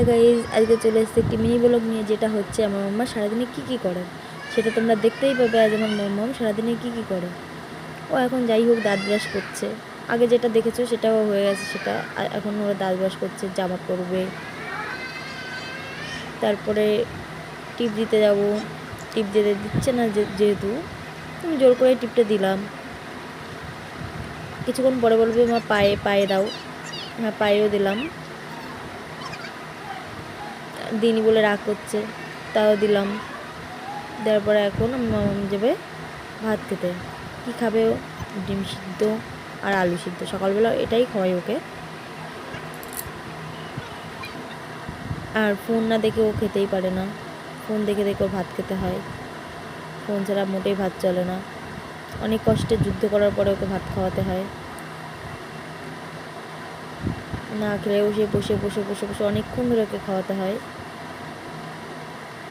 Guys, আজকে চলে এসেছে একটি মিনি ব্লগ নিয়ে, যেটা হচ্ছে আমার মাম্মা সারাদিনে কী করে সেটা তোমরা দেখতেই পাবে। আজ আমার মাম্মাম সারাদিনে কী করে। ও এখন যাই হোক দাঁত ব্রাশ করছে। আগে যেটা দেখেছো সেটাও হয়ে গেছে, সেটা এখন ওরা দাঁত ব্রাশ করছে, জামা পরবে, তারপরে টিপ দিতে যাব। টিপ দিতে দিচ্ছে না যেহেতু আমি জোর করে টিপটা দিলাম। কিছুক্ষণ পরে বলবে মা পায়ে পায়ে দাও, হ্যাঁ পায়েও দিলাম। দিনই বলে রাগ করছে, তাও দিলাম। দেওয়ার পরে এখন মামাম যাবে ভাত খেতে। কী খাবে ও? ডিম সিদ্ধ আর আলু সিদ্ধ, সকালবেলা এটাই খাওয়াই ওকে। আর ফোন না দেখে ও খেতেই পারে না, ফোন দেখে দেখে ওর ভাত খেতে হয়। ফোন ছাড়া মোটেই ভাত চলে না। অনেক কষ্টে যুদ্ধ করার পরে ওকে ভাত খাওয়াতে হয়। না খেলেও সে বসে বসে বসে বসে অনেকক্ষণ ধরে ওকে খাওয়াতে হয়।